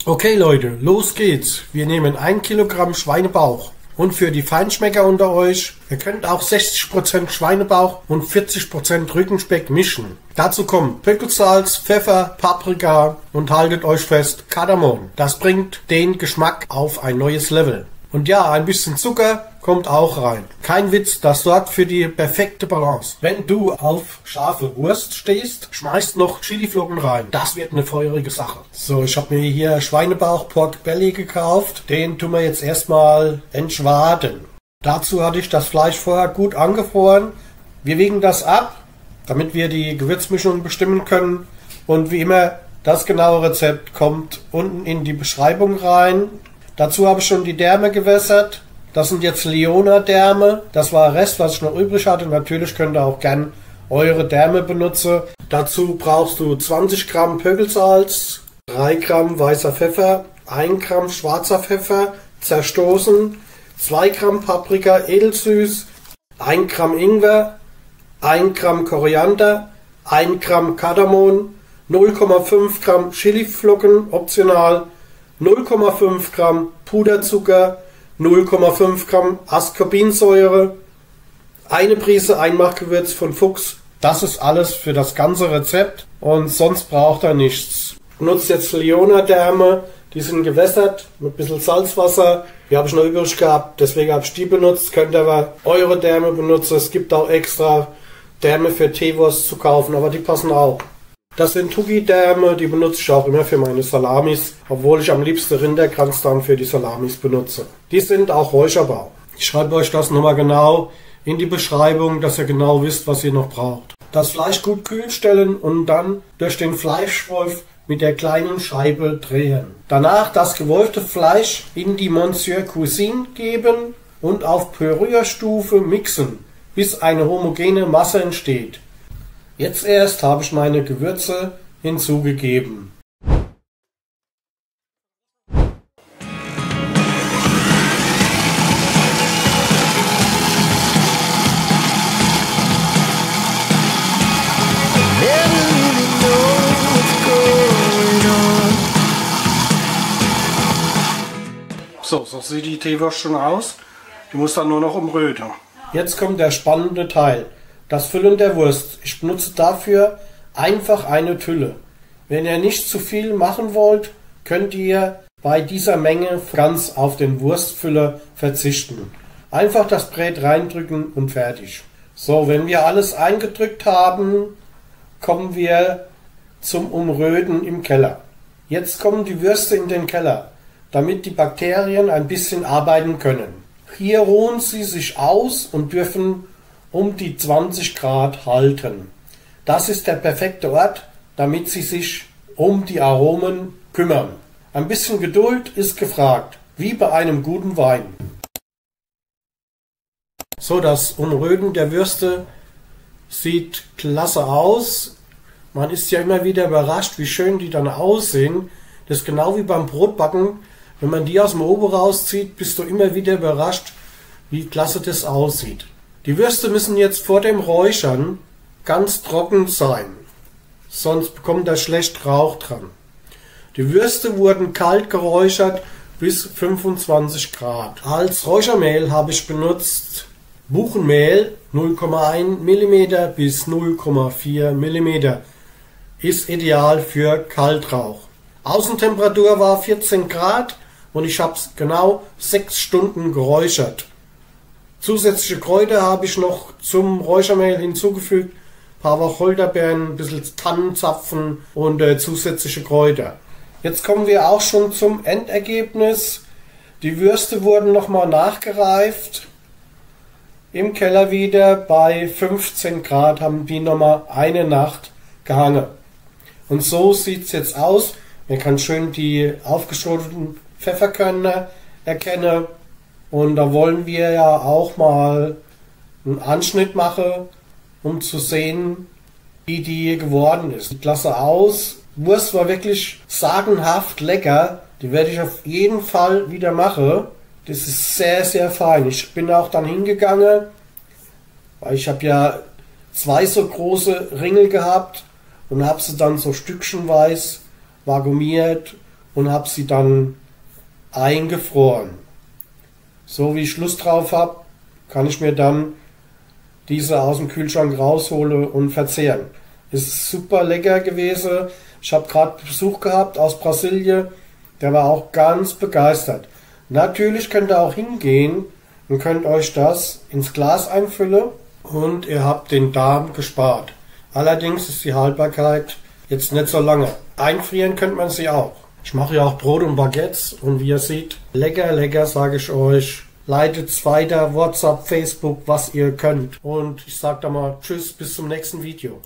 Okay Leute, los geht's. Wir nehmen 1 Kilogramm Schweinebauch. Und für die Feinschmecker unter euch, ihr könnt auch 60% Schweinebauch und 40% Rückenspeck mischen. Dazu kommt Pickelsalz, Pfeffer, Paprika und haltet euch fest, Kardamom. Das bringt den Geschmack auf ein neues Level. Und ja, ein bisschen Zucker kommt auch rein. Kein Witz, das sorgt für die perfekte Balance. Wenn du auf scharfe Wurst stehst, schmeißt noch Chiliflocken rein. Das wird eine feurige Sache. So, ich habe mir hier Schweinebauch Pork Belly gekauft. Den tun wir jetzt erstmal entschwaden. Dazu hatte ich das Fleisch vorher gut angefroren. Wir wiegen das ab, damit wir die Gewürzmischung bestimmen können. Und wie immer, das genaue Rezept kommt unten in die Beschreibung rein. Dazu habe ich schon die Därme gewässert. Das sind jetzt Leona-Därme. Das war Rest, was ich noch übrig hatte. Natürlich könnt ihr auch gern eure Därme benutzen. Dazu brauchst du 20 Gramm Pökelsalz, 3 Gramm weißer Pfeffer, 1 Gramm schwarzer Pfeffer, zerstoßen, 2 Gramm Paprika edelsüß, 1 Gramm Ingwer, 1 Gramm Koriander, 1 Gramm Kardamom, 0,5 Gramm Chiliflocken, optional, 0,5 Gramm Puderzucker, 0,5 Gramm Ascorbinsäure, eine Prise Einmachgewürz von Fuchs. Das ist alles für das ganze Rezept und sonst braucht er nichts. Ich benutze jetzt Leona-Därme, die sind gewässert mit ein bisschen Salzwasser. Die habe ich noch übrig gehabt, deswegen habe ich die benutzt. Könnt ihr aber eure Därme benutzen. Es gibt auch extra Därme für Teewurst zu kaufen, aber die passen auch. Das sind Tugi-Därme, die benutze ich auch immer für meine Salamis, obwohl ich am liebsten Rinderkranz dann für die Salamis benutze. Die sind auch räucherbar. Ich schreibe euch das nochmal genau in die Beschreibung, dass ihr genau wisst, was ihr noch braucht. Das Fleisch gut kühl stellen und dann durch den Fleischwolf mit der kleinen Scheibe drehen. Danach das gewolfte Fleisch in die Monsieur Cuisine geben und auf Pürierstufe mixen, bis eine homogene Masse entsteht. Jetzt erst habe ich meine Gewürze hinzugegeben. So sieht die Teewurst schon aus. Die muss dann nur noch umrühren. Jetzt kommt der spannende Teil. Das Füllen der Wurst. Ich benutze dafür einfach eine Tülle. Wenn ihr nicht zu viel machen wollt, könnt ihr bei dieser Menge ganz auf den Wurstfüller verzichten. Einfach das Brät reindrücken und fertig. So, wenn wir alles eingedrückt haben, kommen wir zum Umrühren im Keller. Jetzt kommen die Würste in den Keller, damit die Bakterien ein bisschen arbeiten können. Hier ruhen sie sich aus und dürfen um die 20 Grad halten. Das ist der perfekte Ort, damit sie sich um die Aromen kümmern. Ein bisschen Geduld ist gefragt, wie bei einem guten Wein. So, das Umrühren der Würste sieht klasse aus. Man ist ja immer wieder überrascht, wie schön die dann aussehen. Das ist genau wie beim Brotbacken. Wenn man die aus dem Ofen rauszieht, bist du immer wieder überrascht, wie klasse das aussieht. Die Würste müssen jetzt vor dem Räuchern ganz trocken sein, sonst bekommt er schlecht Rauch dran. Die Würste wurden kalt geräuchert bis 25 Grad. Als Räuchermehl habe ich benutzt Buchenmehl 0,1 mm bis 0,4 mm. Ist ideal für Kaltrauch. Außentemperatur war 14 Grad und ich habe es genau 6 Stunden geräuchert. Zusätzliche Kräuter habe ich noch zum Räuchermehl hinzugefügt. Ein paar Wacholderbeeren, ein bisschen Tannenzapfen und zusätzliche Kräuter. Jetzt kommen wir auch schon zum Endergebnis. Die Würste wurden nochmal nachgereift. Im Keller wieder bei 15 Grad haben die nochmal eine Nacht gehangen. Und so sieht es jetzt aus. Man kann schön die aufgeschroteten Pfefferkörner erkennen. Und da wollen wir ja auch mal einen Anschnitt machen, um zu sehen, wie die geworden ist. Sieht klasse aus. Wurst war wirklich sagenhaft lecker. Die werde ich auf jeden Fall wieder machen. Das ist sehr, sehr fein. Ich bin auch dann hingegangen, weil ich habe ja 2 so große Ringel gehabt und habe sie dann so stückchenweise vakuumiert und habe sie dann eingefroren. So wie ich Lust drauf habe, kann ich mir dann diese aus dem Kühlschrank rausholen und verzehren. Ist super lecker gewesen. Ich habe gerade Besuch gehabt aus Brasilien, der war auch ganz begeistert. Natürlich könnt ihr auch hingehen und könnt euch das ins Glas einfüllen und ihr habt den Darm gespart. Allerdings ist die Haltbarkeit jetzt nicht so lange. Einfrieren könnt man sie auch. Ich mache ja auch Brot und Baguettes und wie ihr seht, lecker, lecker, sage ich euch. Leitet's weiter, WhatsApp, Facebook, was ihr könnt. Und ich sage da mal Tschüss, bis zum nächsten Video.